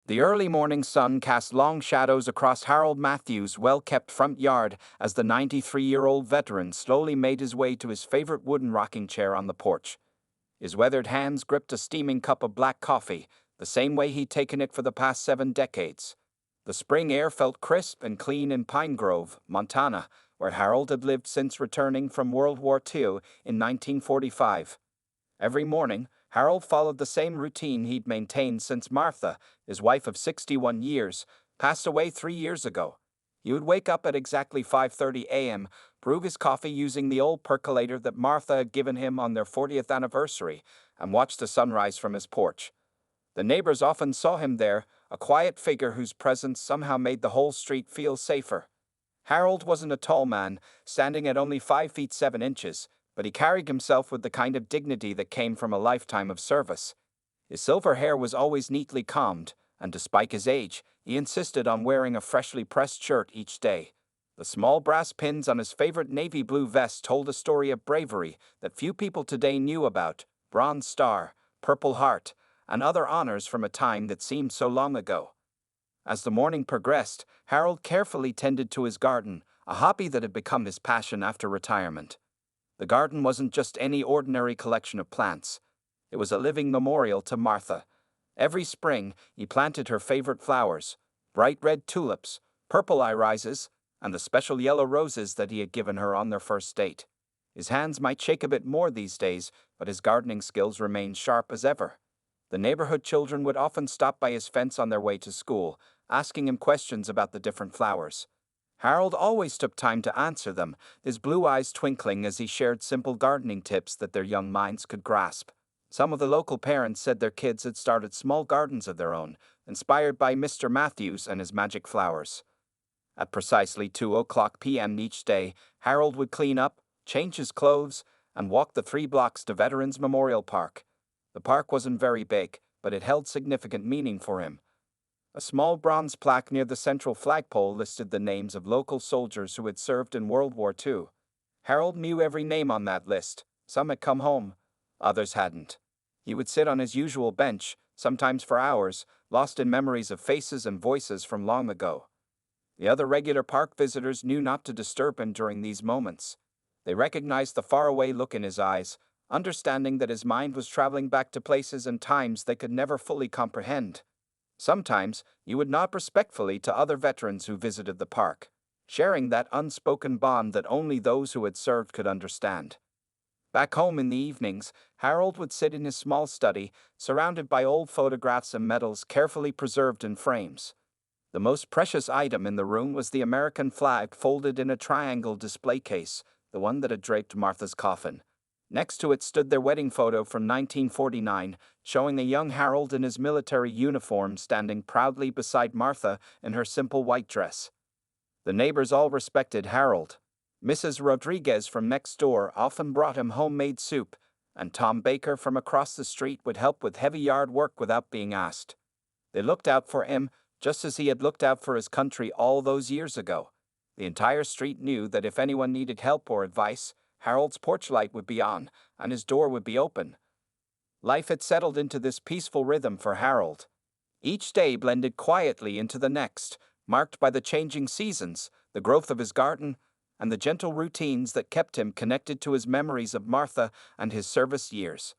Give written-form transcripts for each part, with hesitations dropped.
The early morning sun cast long shadows across Harold Matthews' well-kept front yard as the 93-year-old veteran slowly made his way to his favorite wooden rocking chair on the porch. His weathered hands gripped a steaming cup of black coffee, the same way he'd taken it for the past 7 decades. The spring air felt crisp and clean in Pine Grove, Montana, where Harold had lived since returning from World War II in 1945. Every morning, Harold followed the same routine he'd maintained since Martha, his wife of 61 years, passed away 3 years ago. He would wake up at exactly 5:30 a.m., brew his coffee using the old percolator that Martha had given him on their 40th anniversary, and watch the sunrise from his porch. The neighbors often saw him there, a quiet figure whose presence somehow made the whole street feel safer. Harold wasn't a tall man, standing at only 5 feet 7 inches, but he carried himself with the kind of dignity that came from a lifetime of service. His silver hair was always neatly combed, and despite his age, he insisted on wearing a freshly pressed shirt each day. The small brass pins on his favorite navy blue vest told a story of bravery that few people today knew about: Bronze Star, Purple Heart, and other honors from a time that seemed so long ago. As the morning progressed, Harold carefully tended to his garden, a hobby that had become his passion after retirement. The garden wasn't just any ordinary collection of plants. It was a living memorial to Martha. Every spring, he planted her favorite flowers: bright red tulips, purple irises, and the special yellow roses that he had given her on their first date. His hands might shake a bit more these days, but his gardening skills remained sharp as ever. The neighborhood children would often stop by his fence on their way to school, asking him questions about the different flowers. Harold always took time to answer them, his blue eyes twinkling as he shared simple gardening tips that their young minds could grasp. Some of the local parents said their kids had started small gardens of their own, inspired by Mr. Matthews and his magic flowers. At precisely 2:00 p.m. each day, Harold would clean up, change his clothes, and walk the 3 blocks to Veterans Memorial Park. The park wasn't very big, but it held significant meaning for him. A small bronze plaque near the central flagpole listed the names of local soldiers who had served in World War II. Harold knew every name on that list. Some had come home, others hadn't. He would sit on his usual bench, sometimes for hours, lost in memories of faces and voices from long ago. The other regular park visitors knew not to disturb him during these moments. They recognized the faraway look in his eyes, understanding that his mind was traveling back to places and times they could never fully comprehend. Sometimes, he would nod respectfully to other veterans who visited the park, sharing that unspoken bond that only those who had served could understand. Back home in the evenings, Harold would sit in his small study, surrounded by old photographs and medals carefully preserved in frames. The most precious item in the room was the American flag folded in a triangle display case, the one that had draped Martha's coffin. Next to it stood their wedding photo from 1949, showing the young Harold in his military uniform standing proudly beside Martha in her simple white dress. The neighbors all respected Harold. Mrs. Rodriguez from next door often brought him homemade soup, and Tom Baker from across the street would help with heavy yard work without being asked. They looked out for him, just as he had looked out for his country all those years ago. The entire street knew that if anyone needed help or advice, Harold's porch light would be on, and his door would be open. Life had settled into this peaceful rhythm for Harold. Each day blended quietly into the next, marked by the changing seasons, the growth of his garden, and the gentle routines that kept him connected to his memories of Martha and his service years.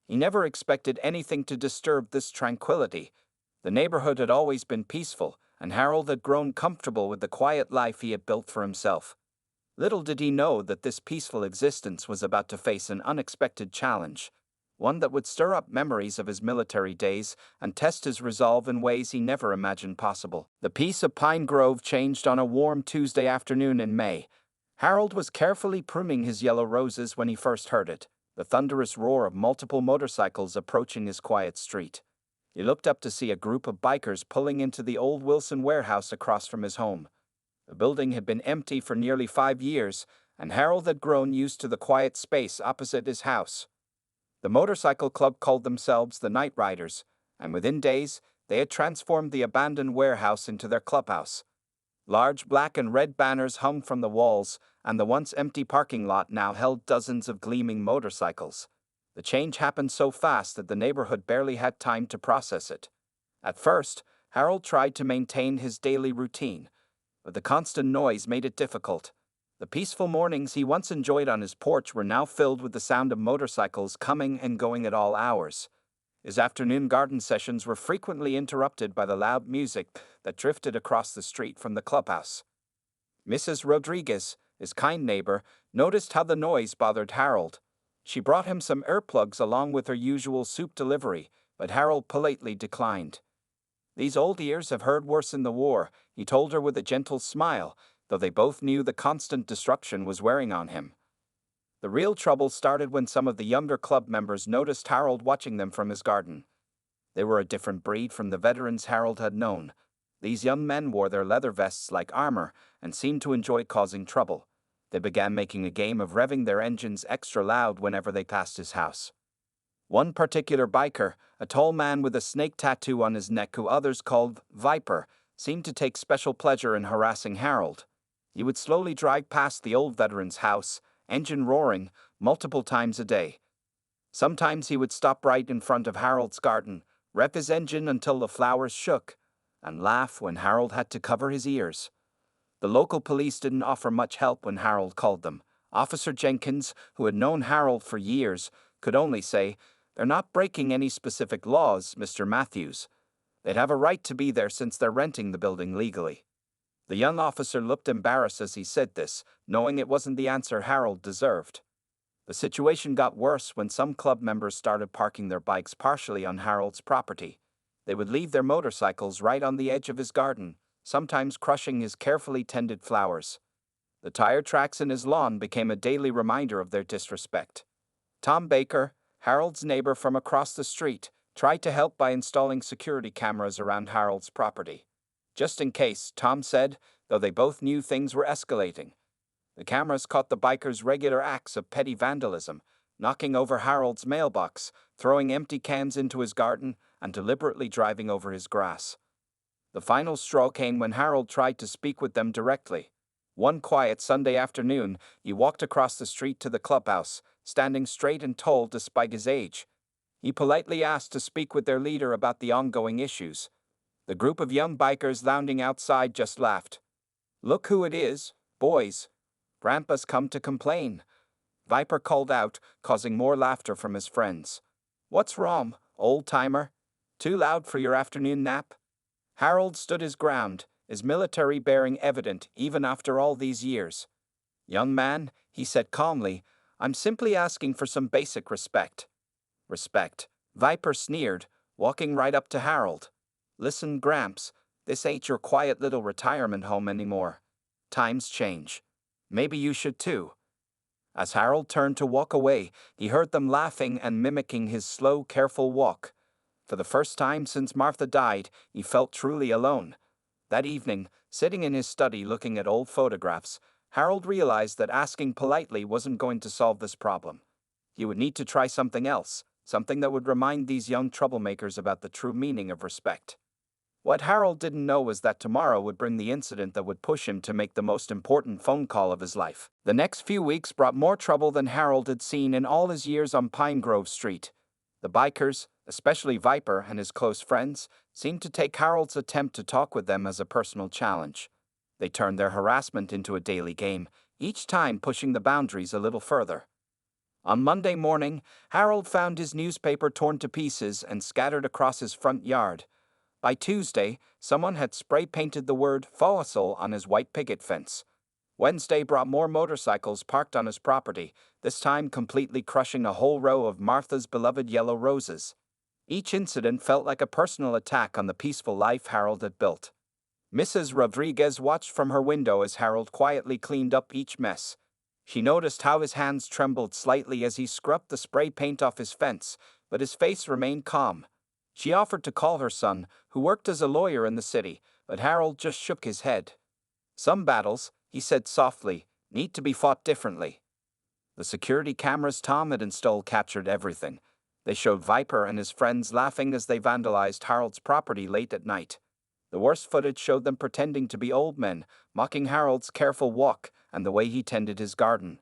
He never expected anything to disturb this tranquility. The neighborhood had always been peaceful, and Harold had grown comfortable with the quiet life he had built for himself. Little did he know that this peaceful existence was about to face an unexpected challenge, one that would stir up memories of his military days and test his resolve in ways he never imagined possible. The peace of Pine Grove changed on a warm Tuesday afternoon in May. Harold was carefully pruning his yellow roses when he first heard it, the thunderous roar of multiple motorcycles approaching his quiet street. He looked up to see a group of bikers pulling into the old Wilson warehouse across from his home. The building had been empty for nearly 5 years, and Harold had grown used to the quiet space opposite his house. The motorcycle club called themselves the Night Riders, and within days, they had transformed the abandoned warehouse into their clubhouse. Large black and red banners hung from the walls, and the once empty parking lot now held dozens of gleaming motorcycles. The change happened so fast that the neighborhood barely had time to process it. At first, Harold tried to maintain his daily routine, but the constant noise made it difficult. The peaceful mornings he once enjoyed on his porch were now filled with the sound of motorcycles coming and going at all hours. His afternoon garden sessions were frequently interrupted by the loud music that drifted across the street from the clubhouse. Mrs. Rodriguez, his kind neighbor, noticed how the noise bothered Harold. She brought him some earplugs along with her usual soup delivery, but Harold politely declined. "These old ears have heard worse in the war," he told her with a gentle smile, though they both knew the constant disruption was wearing on him. The real trouble started when some of the younger club members noticed Harold watching them from his garden. They were a different breed from the veterans Harold had known. These young men wore their leather vests like armor and seemed to enjoy causing trouble. They began making a game of revving their engines extra loud whenever they passed his house. One particular biker, a tall man with a snake tattoo on his neck who others called Viper, seemed to take special pleasure in harassing Harold. He would slowly drive past the old veteran's house, engine roaring, multiple times a day. Sometimes he would stop right in front of Harold's garden, rev his engine until the flowers shook, and laugh when Harold had to cover his ears. The local police didn't offer much help when Harold called them. Officer Jenkins, who had known Harold for years, could only say, "They're not breaking any specific laws, Mr. Matthews. They'd have a right to be there since they're renting the building legally." The young officer looked embarrassed as he said this, knowing it wasn't the answer Harold deserved. The situation got worse when some club members started parking their bikes partially on Harold's property. They would leave their motorcycles right on the edge of his garden, sometimes crushing his carefully tended flowers. The tire tracks in his lawn became a daily reminder of their disrespect. Tom Baker, Harold's neighbor from across the street, tried to help by installing security cameras around Harold's property. Just in case, Tom said, though they both knew things were escalating. The cameras caught the bikers' regular acts of petty vandalism, knocking over Harold's mailbox, throwing empty cans into his garden, and deliberately driving over his grass. The final straw came when Harold tried to speak with them directly. One quiet Sunday afternoon, he walked across the street to the clubhouse, standing straight and tall despite his age. He politely asked to speak with their leader about the ongoing issues. The group of young bikers lounging outside just laughed. "Look who it is, boys. Grandpa's come to complain," Viper called out, causing more laughter from his friends. "What's wrong, old-timer? Too loud for your afternoon nap?" Harold stood his ground, his military bearing evident even after all these years. "Young man," he said calmly, "I'm simply asking for some basic respect." "Respect," Viper sneered, walking right up to Harold. "Listen, Gramps, this ain't your quiet little retirement home anymore. Times change. Maybe you should too." As Harold turned to walk away, he heard them laughing and mimicking his slow, careful walk. For the first time since Martha died, he felt truly alone. That evening, sitting in his study looking at old photographs, Harold realized that asking politely wasn't going to solve this problem. He would need to try something else, something that would remind these young troublemakers about the true meaning of respect. What Harold didn't know was that tomorrow would bring the incident that would push him to make the most important phone call of his life. The next few weeks brought more trouble than Harold had seen in all his years on Pine Grove Street. The bikers, especially Viper and his close friends, seemed to take Harold's attempt to talk with them as a personal challenge. They turned their harassment into a daily game, each time pushing the boundaries a little further. On Monday morning, Harold found his newspaper torn to pieces and scattered across his front yard. By Tuesday, someone had spray-painted the word "fossil" on his white picket fence. Wednesday brought more motorcycles parked on his property, this time completely crushing a whole row of Martha's beloved yellow roses. Each incident felt like a personal attack on the peaceful life Harold had built. Mrs. Rodriguez watched from her window as Harold quietly cleaned up each mess. She noticed how his hands trembled slightly as he scrubbed the spray paint off his fence, but his face remained calm. She offered to call her son, who worked as a lawyer in the city, but Harold just shook his head. "Some battles," he said softly, "need to be fought differently." The security cameras Tom had installed captured everything. They showed Viper and his friends laughing as they vandalized Harold's property late at night. The worst footage showed them pretending to be old men, mocking Harold's careful walk and the way he tended his garden.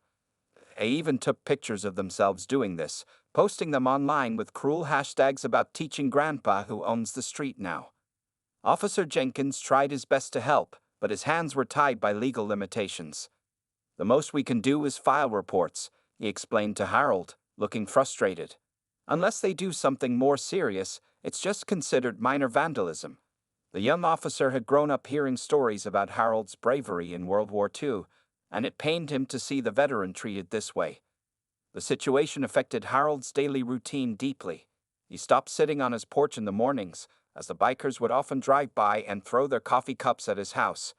They even took pictures of themselves doing this, posting them online with cruel hashtags about teaching Grandpa who owns the street now. Officer Jenkins tried his best to help, but his hands were tied by legal limitations. "The most we can do is file reports," he explained to Harold, looking frustrated. "Unless they do something more serious, it's just considered minor vandalism." The young officer had grown up hearing stories about Harold's bravery in World War II, and it pained him to see the veteran treated this way. The situation affected Harold's daily routine deeply. He stopped sitting on his porch in the mornings, as the bikers would often drive by and throw their coffee cups at his house.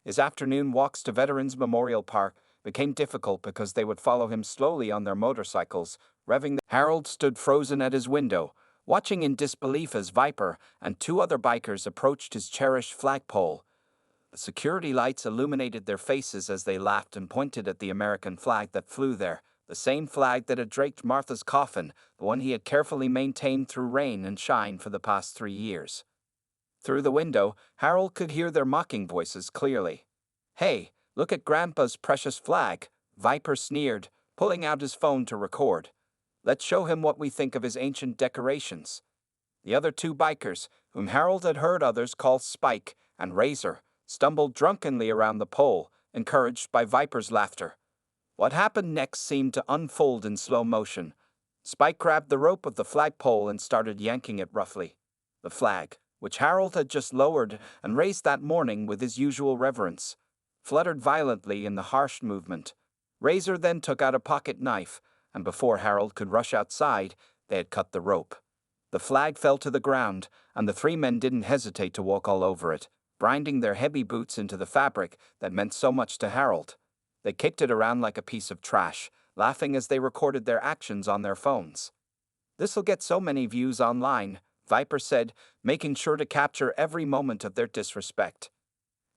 His afternoon walks to Veterans Memorial Park became difficult because they would follow him slowly on their motorcycles, revving. Harold stood frozen at his window, watching in disbelief as Viper and two other bikers approached his cherished flagpole. The security lights illuminated their faces as they laughed and pointed at the American flag that flew there, the same flag that had draped Martha's coffin, the one he had carefully maintained through rain and shine for the past 3 years. Through the window, Harold could hear their mocking voices clearly. "Hey, look at Grandpa's precious flag," Viper sneered, pulling out his phone to record. "Let's show him what we think of his ancient decorations." The other two bikers, whom Harold had heard others call Spike and Razor, stumbled drunkenly around the pole, encouraged by Viper's laughter. What happened next seemed to unfold in slow motion. Spike grabbed the rope of the flagpole and started yanking it roughly. The flag, which Harold had just lowered and raised that morning with his usual reverence, fluttered violently in the harsh movement. Razor then took out a pocket knife, and before Harold could rush outside, they had cut the rope. The flag fell to the ground, and the three men didn't hesitate to walk all over it, grinding their heavy boots into the fabric that meant so much to Harold. They kicked it around like a piece of trash, laughing as they recorded their actions on their phones. "This'll get so many views online," Viper said, making sure to capture every moment of their disrespect.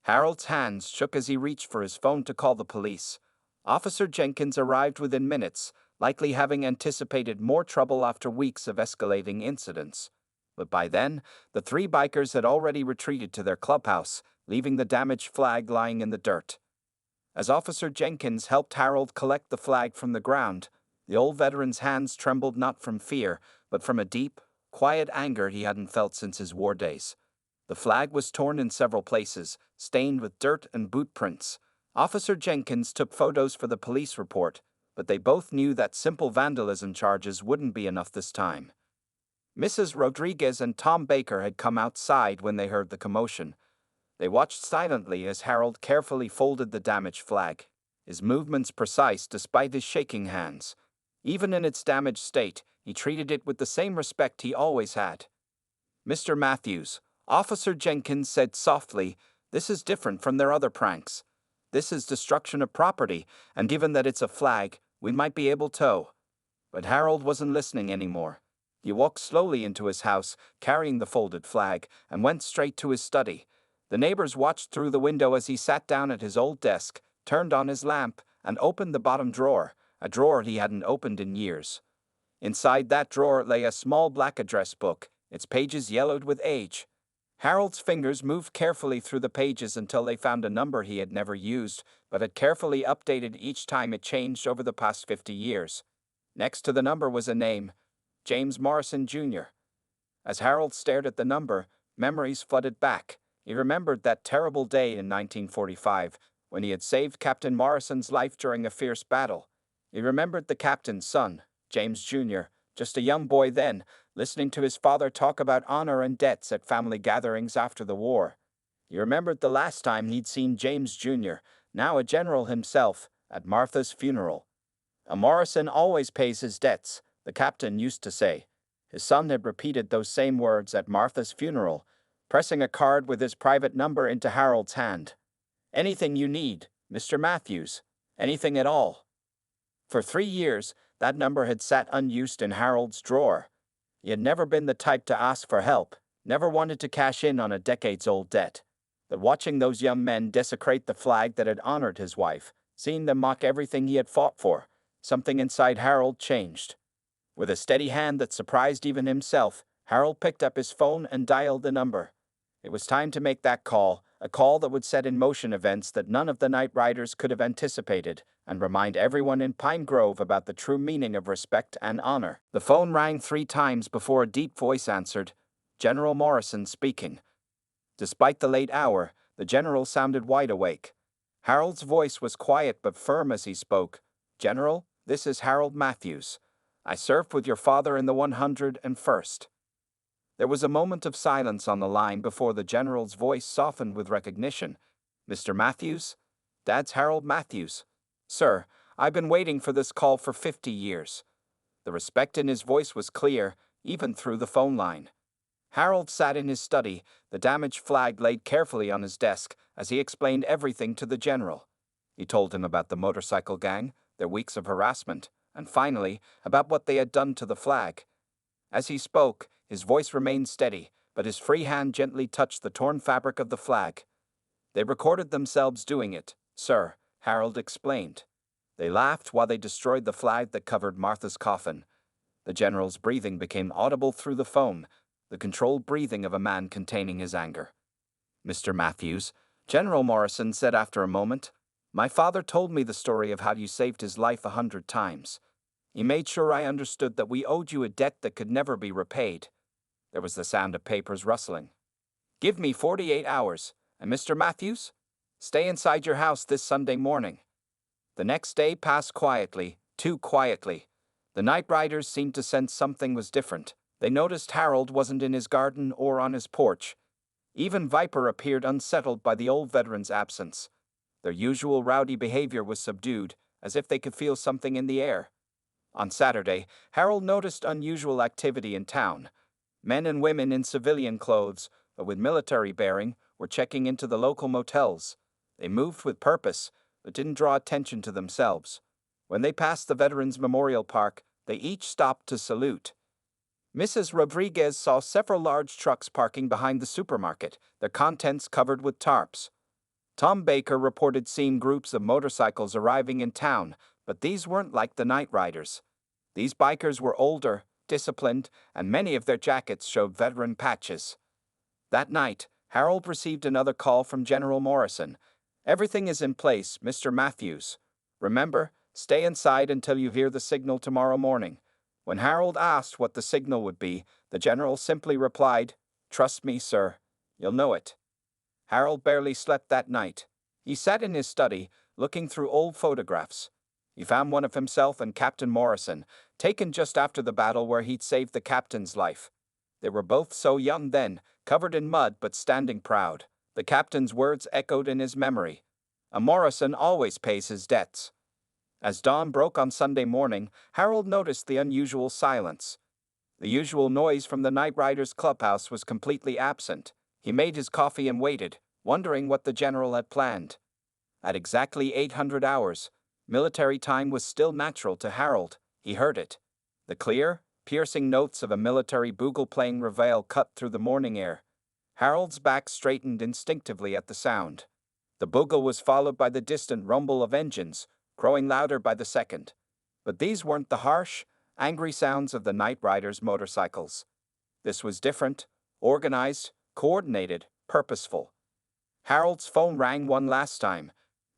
Harold's hands shook as he reached for his phone to call the police. Officer Jenkins arrived within minutes, likely having anticipated more trouble after weeks of escalating incidents. But by then, the three bikers had already retreated to their clubhouse, leaving the damaged flag lying in the dirt. As Officer Jenkins helped Harold collect the flag from the ground, the old veteran's hands trembled not from fear, but from a deep, quiet anger he hadn't felt since his war days. The flag was torn in several places, stained with dirt and boot prints. Officer Jenkins took photos for the police report, but they both knew that simple vandalism charges wouldn't be enough this time. Mrs. Rodriguez and Tom Baker had come outside when they heard the commotion. They watched silently as Harold carefully folded the damaged flag, his movements precise despite his shaking hands. Even in its damaged state, he treated it with the same respect he always had. "Mr. Matthews," Officer Jenkins said softly, "this is different from their other pranks. This is destruction of property, and given that it's a flag, we might be able to." But Harold wasn't listening anymore. He walked slowly into his house, carrying the folded flag, and went straight to his study. The neighbors watched through the window as he sat down at his old desk, turned on his lamp, and opened the bottom drawer, a drawer he hadn't opened in years. Inside that drawer lay a small black address book, its pages yellowed with age. Harold's fingers moved carefully through the pages until they found a number he had never used, but had carefully updated each time it changed over the past 50 years. Next to the number was a name, James Morrison, Jr. As Harold stared at the number, memories flooded back. He remembered that terrible day in 1945, when he had saved Captain Morrison's life during a fierce battle. He remembered the captain's son, James Jr., just a young boy then, listening to his father talk about honor and debts at family gatherings after the war. He remembered the last time he'd seen James Jr., now a general himself, at Martha's funeral. "A Morrison always pays his debts," the captain used to say. His son had repeated those same words at Martha's funeral, pressing a card with his private number into Harold's hand. "Anything you need, Mr. Matthews. Anything at all." For 3 years, that number had sat unused in Harold's drawer. He had never been the type to ask for help, never wanted to cash in on a decades-old debt. But watching those young men desecrate the flag that had honored his wife, seeing them mock everything he had fought for, something inside Harold changed. With a steady hand that surprised even himself, Harold picked up his phone and dialed the number. It was time to make that call, a call that would set in motion events that none of the night riders could have anticipated, and remind everyone in Pine Grove about the true meaning of respect and honor. The phone rang 3 times before a deep voice answered, General Morrison speaking. Despite the late hour, the general sounded wide awake. Harold's voice was quiet but firm as he spoke. "General, this is Harold Matthews. I served with your father in the 101st. There was a moment of silence on the line before the general's voice softened with recognition. "Mr. Matthews? Dad's Harold Matthews. Sir, I've been waiting for this call for 50 years. The respect in his voice was clear, even through the phone line. Harold sat in his study, the damaged flag laid carefully on his desk, as he explained everything to the general. He told him about the motorcycle gang, their weeks of harassment, and finally, about what they had done to the flag. As he spoke, his voice remained steady, but his free hand gently touched the torn fabric of the flag. They recorded themselves doing it, sir, Harold explained. They laughed while they destroyed the flag that covered Martha's coffin. The general's breathing became audible through the phone, the controlled breathing of a man containing his anger. "Mr. Matthews," General Morrison said after a moment, "my father told me the story of how you saved his life 100 times. He made sure I understood that we owed you a debt that could never be repaid." There was the sound of papers rustling. "Give me 48 hours, and Mr. Matthews, stay inside your house this Sunday morning." The next day passed quietly, too quietly. The night riders seemed to sense something was different. They noticed Harold wasn't in his garden or on his porch. Even Viper appeared unsettled by the old veteran's absence. Their usual rowdy behavior was subdued, as if they could feel something in the air. On Saturday, Harold noticed unusual activity in town. Men and women in civilian clothes, but with military bearing, were checking into the local motels. They moved with purpose, but didn't draw attention to themselves. When they passed the Veterans Memorial Park, they each stopped to salute. Mrs. Rodriguez saw several large trucks parking behind the supermarket, their contents covered with tarps. Tom Baker reported seeing groups of motorcycles arriving in town, but these weren't like the night riders. These bikers were older, disciplined, and many of their jackets showed veteran patches. That night, Harold received another call from General Morrison. "Everything is in place, Mr. Matthews. Remember, stay inside until you hear the signal tomorrow morning." When Harold asked what the signal would be, the general simply replied, "Trust me, sir. You'll know it." Harold barely slept that night. He sat in his study, looking through old photographs. He found one of himself and Captain Morrison, taken just after the battle where he'd saved the captain's life. They were both so young then, covered in mud but standing proud. The captain's words echoed in his memory. "A Morrison always pays his debts." As dawn broke on Sunday morning, Harold noticed the unusual silence. The usual noise from the night riders' clubhouse was completely absent. He made his coffee and waited, wondering what the general had planned. At exactly 800 hours, military time was still natural to Harold. He heard it. The clear, piercing notes of a military bugle playing reveille cut through the morning air. Harold's back straightened instinctively at the sound. The bugle was followed by the distant rumble of engines, growing louder by the second. But these weren't the harsh, angry sounds of the night riders' motorcycles. This was different, organized, coordinated, purposeful. Harold's phone rang one last time.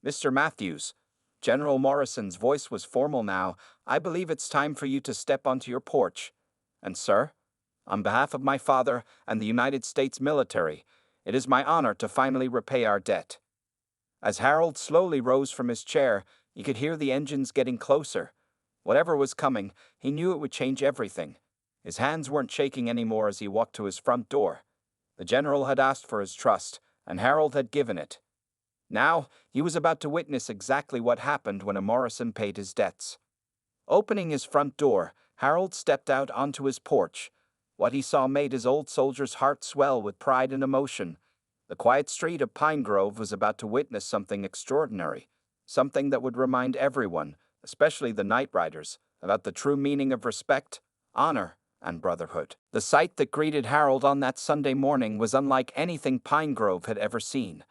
"Mr. Matthews." General Morrison's voice was formal now. "I believe it's time for you to step onto your porch. And sir, on behalf of my father and the United States military, it is my honor to finally repay our debt." As Harold slowly rose from his chair, he could hear the engines getting closer. Whatever was coming, he knew it would change everything. His hands weren't shaking anymore as he walked to his front door. The general had asked for his trust, and Harold had given it. Now, he was about to witness exactly what happened when a Morrison paid his debts. Opening his front door, Harold stepped out onto his porch. What he saw made his old soldier's heart swell with pride and emotion. The quiet street of Pine Grove was about to witness something extraordinary, something that would remind everyone, especially the night riders, about the true meaning of respect, honor, and brotherhood. The sight that greeted Harold on that Sunday morning was unlike anything Pine Grove had ever seen.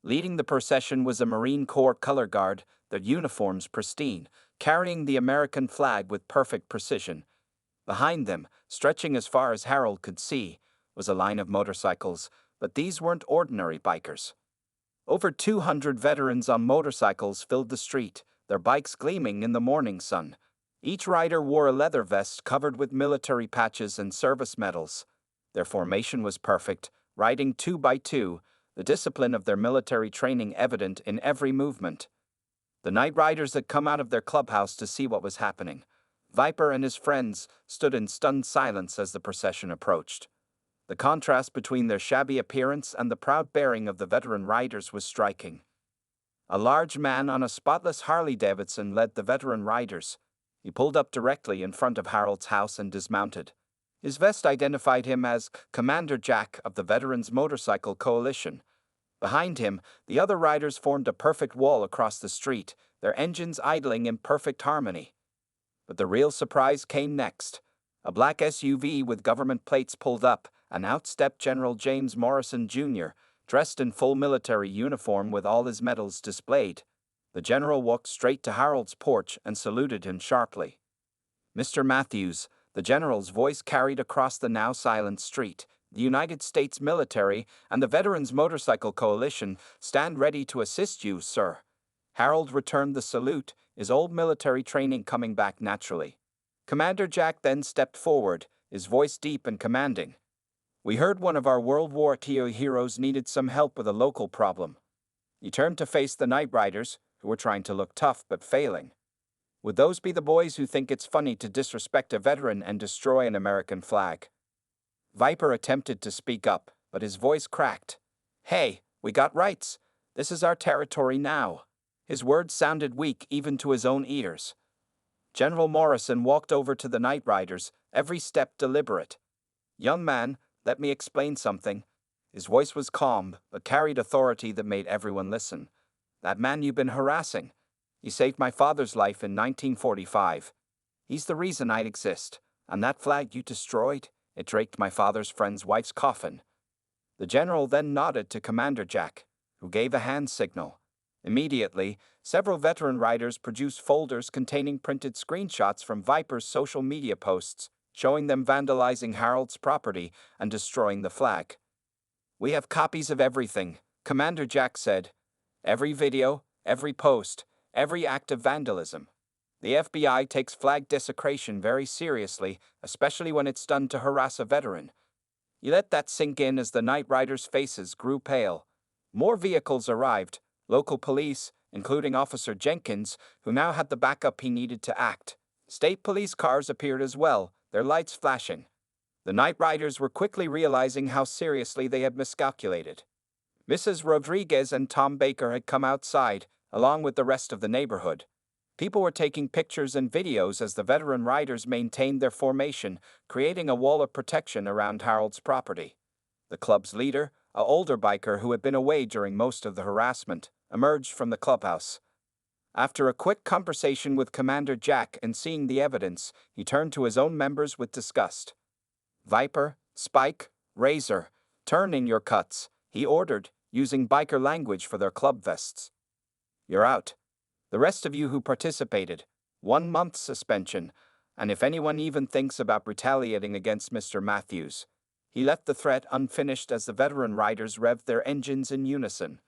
Leading the procession was a Marine Corps color guard, their uniforms pristine, carrying the American flag with perfect precision. Behind them, stretching as far as Harold could see, was a line of motorcycles, but these weren't ordinary bikers. Over 200 veterans on motorcycles filled the street, their bikes gleaming in the morning sun. Each rider wore a leather vest covered with military patches and service medals. Their formation was perfect, riding 2 by 2, the discipline of their military training evident in every movement. The night riders had come out of their clubhouse to see what was happening. Viper and his friends stood in stunned silence as the procession approached. The contrast between their shabby appearance and the proud bearing of the veteran riders was striking. A large man on a spotless Harley-Davidson led the veteran riders. He pulled up directly in front of Harold's house and dismounted. His vest identified him as Commander Jack of the Veterans Motorcycle Coalition. Behind him, the other riders formed a perfect wall across the street, their engines idling in perfect harmony. But the real surprise came next. A black SUV with government plates pulled up, and out stepped General James Morrison, Jr., dressed in full military uniform with all his medals displayed. The general walked straight to Harold's porch and saluted him sharply. "Mr. Matthews," the general's voice carried across the now silent street, "the United States military and the Veterans Motorcycle Coalition stand ready to assist you, sir." Harold returned the salute, his old military training coming back naturally. Commander Jack then stepped forward, his voice deep and commanding. "We heard one of our World War II heroes needed some help with a local problem." He turned to face the night riders, who were trying to look tough but failing. "Would those be the boys who think it's funny to disrespect a veteran and destroy an American flag?" Viper attempted to speak up, but his voice cracked. "Hey, we got rights. This is our territory now." His words sounded weak even to his own ears. General Morrison walked over to the night riders, every step deliberate. "Young man, let me explain something." His voice was calm, but carried authority that made everyone listen. "That man you've been harassing, he saved my father's life in 1945. He's the reason I exist, and that flag you destroyed, it draped my father's friend's wife's coffin." The general then nodded to Commander Jack, who gave a hand signal. Immediately, several veteran riders produced folders containing printed screenshots from Viper's social media posts, showing them vandalizing Harold's property and destroying the flag. "We have copies of everything," Commander Jack said. "Every video, every post, every act of vandalism. The FBI takes flag desecration very seriously, especially when it's done to harass a veteran." You let that sink in as the night riders' faces grew pale. More vehicles arrived, local police, including Officer Jenkins, who now had the backup he needed to act. State police cars appeared as well, their lights flashing. The night riders were quickly realizing how seriously they had miscalculated. Mrs. Rodriguez and Tom Baker had come outside, along with the rest of the neighborhood. People were taking pictures and videos as the veteran riders maintained their formation, creating a wall of protection around Harold's property. The club's leader, an older biker who had been away during most of the harassment, emerged from the clubhouse. After a quick conversation with Commander Jack and seeing the evidence, he turned to his own members with disgust. "Viper, Spike, Razor, turn in your cuts," he ordered, using biker language for their club vests. "You're out. The rest of you who participated, 1 month suspension, and if anyone even thinks about retaliating against Mr. Matthews." He left the threat unfinished as the veteran riders revved their engines in unison.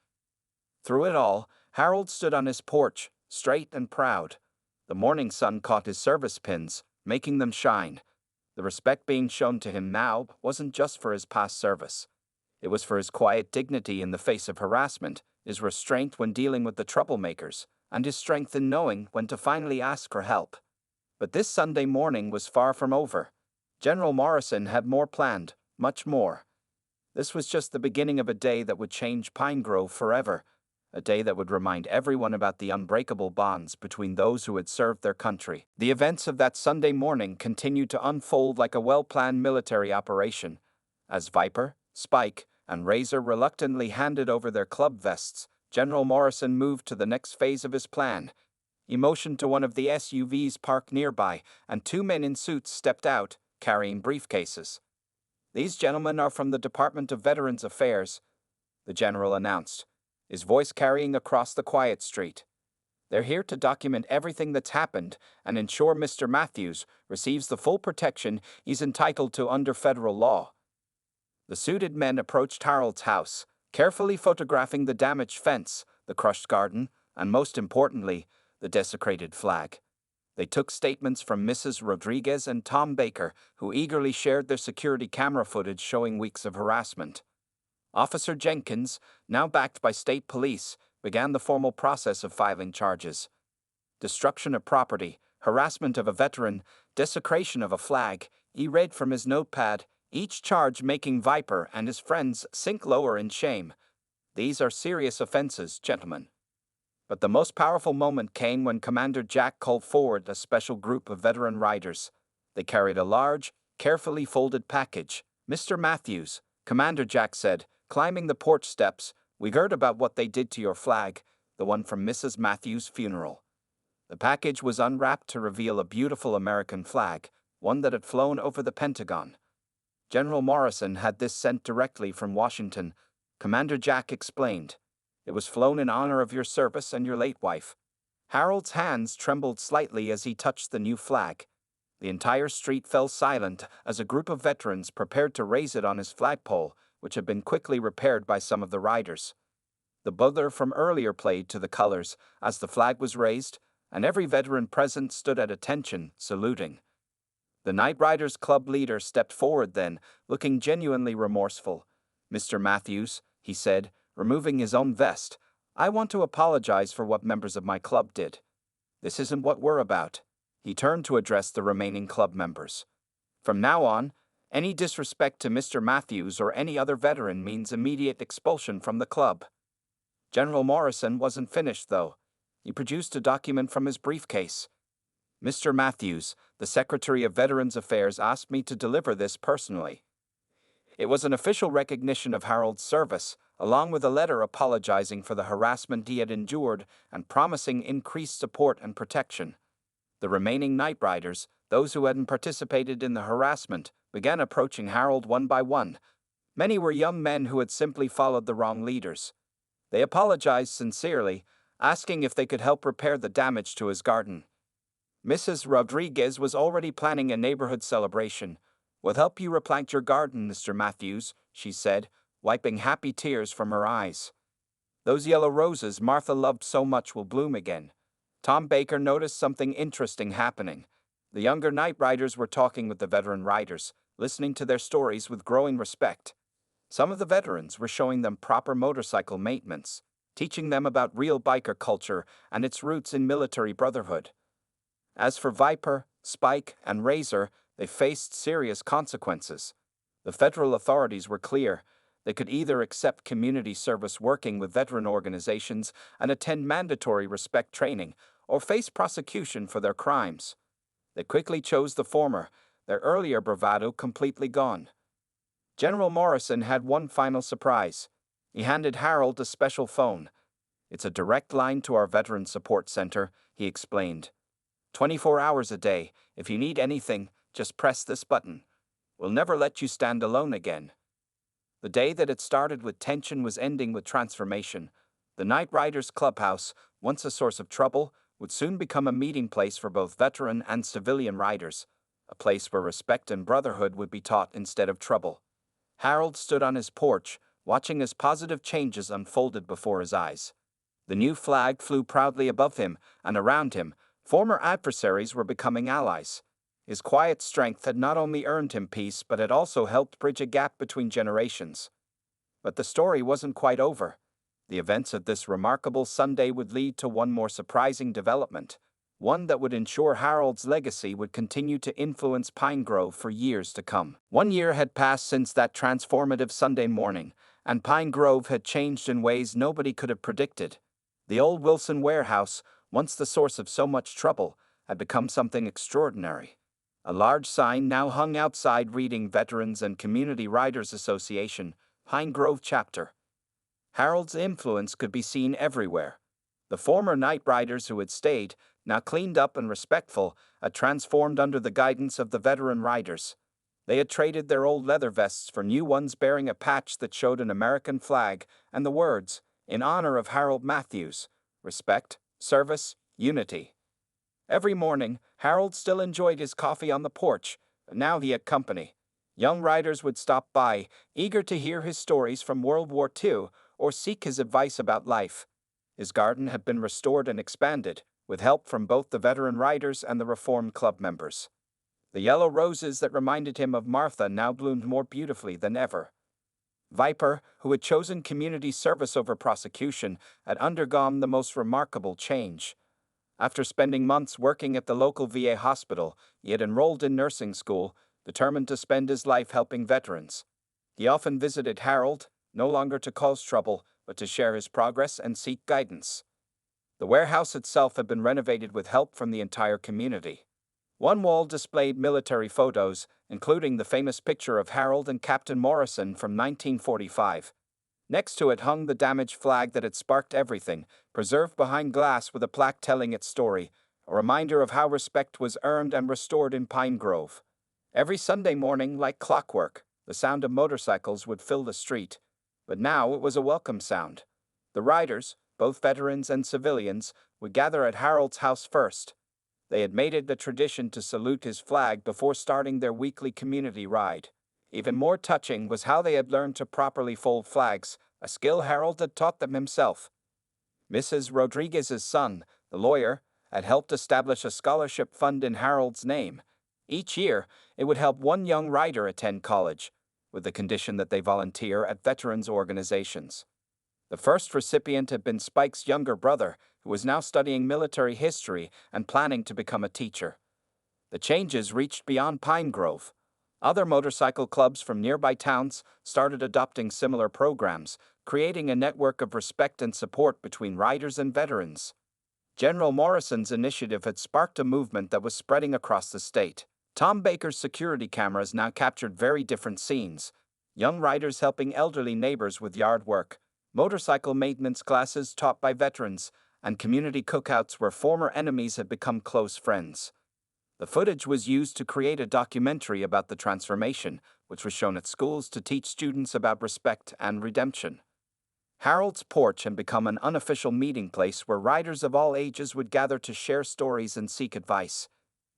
Through it all, Harold stood on his porch, straight and proud. The morning sun caught his service pins, making them shine. The respect being shown to him now wasn't just for his past service. It was for his quiet dignity in the face of harassment, his restraint when dealing with the troublemakers, and his strength in knowing when to finally ask for help. But this Sunday morning was far from over. General Morrison had more planned, much more. This was just the beginning of a day that would change Pine Grove forever, a day that would remind everyone about the unbreakable bonds between those who had served their country. The events of that Sunday morning continued to unfold like a well-planned military operation. As Viper, Spike, and Razor reluctantly handed over their club vests, General Morrison moved to the next phase of his plan. He motioned to one of the SUVs parked nearby, and 2 men in suits stepped out, carrying briefcases. "These gentlemen are from the Department of Veterans Affairs," the general announced, his voice carrying across the quiet street. "They're here to document everything that's happened and ensure Mr. Matthews receives the full protection he's entitled to under federal law." The suited men approached Harold's house, carefully photographing the damaged fence, the crushed garden, and most importantly, the desecrated flag. They took statements from Mrs. Rodriguez and Tom Baker, who eagerly shared their security camera footage showing weeks of harassment. Officer Jenkins, now backed by state police, began the formal process of filing charges. Destruction of property, harassment of a veteran, desecration of a flag. He read from his notepad, each charge making Viper and his friends sink lower in shame. These are serious offenses, gentlemen. But the most powerful moment came when Commander Jack called forward a special group of veteran riders. They carried a large, carefully folded package. "Mr. Matthews," Commander Jack said, climbing the porch steps, "we heard about what they did to your flag, the one from Mrs. Matthews' funeral." The package was unwrapped to reveal a beautiful American flag, one that had flown over the Pentagon. General Morrison had this sent directly from Washington, Commander Jack explained. "It was flown in honor of your service and your late wife." Harold's hands trembled slightly as he touched the new flag. The entire street fell silent as a group of veterans prepared to raise it on his flagpole, which had been quickly repaired by some of the riders. The bugler from earlier played to the colors as the flag was raised, and every veteran present stood at attention, saluting. The Night Riders Club leader stepped forward then, looking genuinely remorseful. "Mr. Matthews," he said, removing his own vest, "I want to apologize for what members of my club did. This isn't what we're about." He turned to address the remaining club members. "From now on, any disrespect to Mr. Matthews or any other veteran means immediate expulsion from the club." General Morrison wasn't finished, though. He produced a document from his briefcase. "Mr. Matthews, the Secretary of Veterans Affairs, asked me to deliver this personally." It was an official recognition of Harold's service, along with a letter apologizing for the harassment he had endured and promising increased support and protection. The remaining Night Riders, those who hadn't participated in the harassment, began approaching Harold one by one. Many were young men who had simply followed the wrong leaders. They apologized sincerely, asking if they could help repair the damage to his garden. Mrs. Rodriguez was already planning a neighborhood celebration. "We'll help you replant your garden, Mr. Matthews," she said, wiping happy tears from her eyes. "Those yellow roses Martha loved so much will bloom again." Tom Baker noticed something interesting happening. The younger Night Riders were talking with the veteran riders, listening to their stories with growing respect. Some of the veterans were showing them proper motorcycle maintenance, teaching them about real biker culture and its roots in military brotherhood. As for Viper, Spike, and Razor, they faced serious consequences. The federal authorities were clear. They could either accept community service working with veteran organizations and attend mandatory respect training, or face prosecution for their crimes. They quickly chose the former, their earlier bravado completely gone. General Morrison had one final surprise. He handed Harold a special phone. "It's a direct line to our Veteran Support Center," he explained. 24 hours a day. If you need anything, just press this button. We'll never let you stand alone again." The day that had started with tension was ending with transformation. The Night Riders Clubhouse, once a source of trouble, would soon become a meeting place for both veteran and civilian riders, a place where respect and brotherhood would be taught instead of trouble. Harold stood on his porch, watching as positive changes unfolded before his eyes. The new flag flew proudly above him, and around him, former adversaries were becoming allies. His quiet strength had not only earned him peace, but had also helped bridge a gap between generations. But the story wasn't quite over. The events of this remarkable Sunday would lead to one more surprising development, one that would ensure Harold's legacy would continue to influence Pine Grove for years to come. 1 year had passed since that transformative Sunday morning, and Pine Grove had changed in ways nobody could have predicted. The old Wilson warehouse, once the source of so much trouble, had become something extraordinary. A large sign now hung outside reading Veterans and Community Riders Association, Pine Grove Chapter. Harold's influence could be seen everywhere. The former Night Riders who had stayed, now cleaned up and respectful, had transformed under the guidance of the veteran riders. They had traded their old leather vests for new ones bearing a patch that showed an American flag and the words, "In honor of Harold Matthews, respect, service, unity." Every morning, Harold still enjoyed his coffee on the porch, but now he had company. Young riders would stop by, eager to hear his stories from World War II or seek his advice about life. His garden had been restored and expanded, with help from both the veteran riders and the Reformed Club members. The yellow roses that reminded him of Martha now bloomed more beautifully than ever. Viper, who had chosen community service over prosecution, had undergone the most remarkable change. After spending months working at the local VA hospital, he had enrolled in nursing school, determined to spend his life helping veterans. He often visited Harold, no longer to cause trouble, but to share his progress and seek guidance. The warehouse itself had been renovated with help from the entire community. One wall displayed military photos, including the famous picture of Harold and Captain Morrison from 1945. Next to it hung the damaged flag that had sparked everything, preserved behind glass with a plaque telling its story, a reminder of how respect was earned and restored in Pine Grove. Every Sunday morning, like clockwork, the sound of motorcycles would fill the street, but now it was a welcome sound. The riders, both veterans and civilians, would gather at Harold's house first. They had made it a tradition to salute his flag before starting their weekly community ride. Even more touching was how they had learned to properly fold flags, a skill Harold had taught them himself. Mrs. Rodriguez's son, the lawyer, had helped establish a scholarship fund in Harold's name. Each year, it would help one young rider attend college, with the condition that they volunteer at veterans organizations. The first recipient had been Spike's younger brother, who was now studying military history and planning to become a teacher. The changes reached beyond Pine Grove. Other motorcycle clubs from nearby towns started adopting similar programs, creating a network of respect and support between riders and veterans. General Morrison's initiative had sparked a movement that was spreading across the state. Tom Baker's security cameras now captured very different scenes. Young riders helping elderly neighbors with yard work, motorcycle maintenance classes taught by veterans, and community cookouts where former enemies had become close friends. The footage was used to create a documentary about the transformation, which was shown at schools to teach students about respect and redemption. Harold's porch had become an unofficial meeting place where riders of all ages would gather to share stories and seek advice.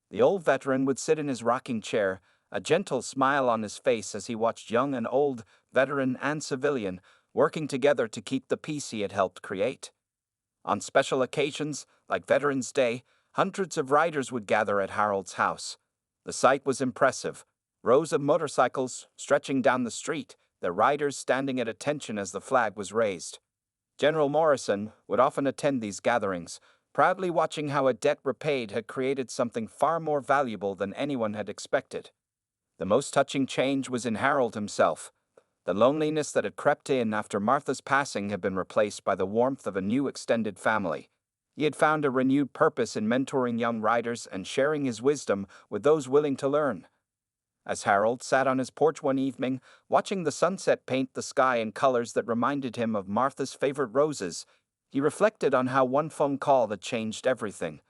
The old veteran would sit in his rocking chair, a gentle smile on his face as he watched young and old, veteran and civilian, working together to keep the peace he had helped create. On special occasions, like Veterans Day, hundreds of riders would gather at Harold's house. The sight was impressive. Rows of motorcycles stretching down the street, their riders standing at attention as the flag was raised. General Morrison would often attend these gatherings, proudly watching how a debt repaid had created something far more valuable than anyone had expected. The most touching change was in Harold himself. The loneliness that had crept in after Martha's passing had been replaced by the warmth of a new extended family. He had found a renewed purpose in mentoring young riders and sharing his wisdom with those willing to learn. As Harold sat on his porch one evening, watching the sunset paint the sky in colors that reminded him of Martha's favorite roses, he reflected on how one phone call had changed everything.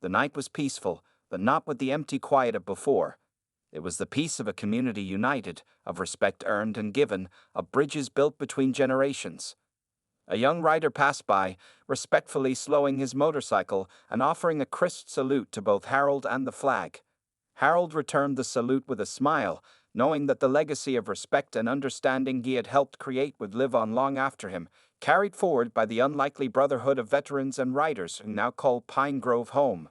The night was peaceful, but not with the empty quiet of before. It was the peace of a community united, of respect earned and given, of bridges built between generations. A young rider passed by, respectfully slowing his motorcycle and offering a crisp salute to both Harold and the flag. Harold returned the salute with a smile, knowing that the legacy of respect and understanding he had helped create would live on long after him, carried forward by the unlikely brotherhood of veterans and riders who now call Pine Grove home.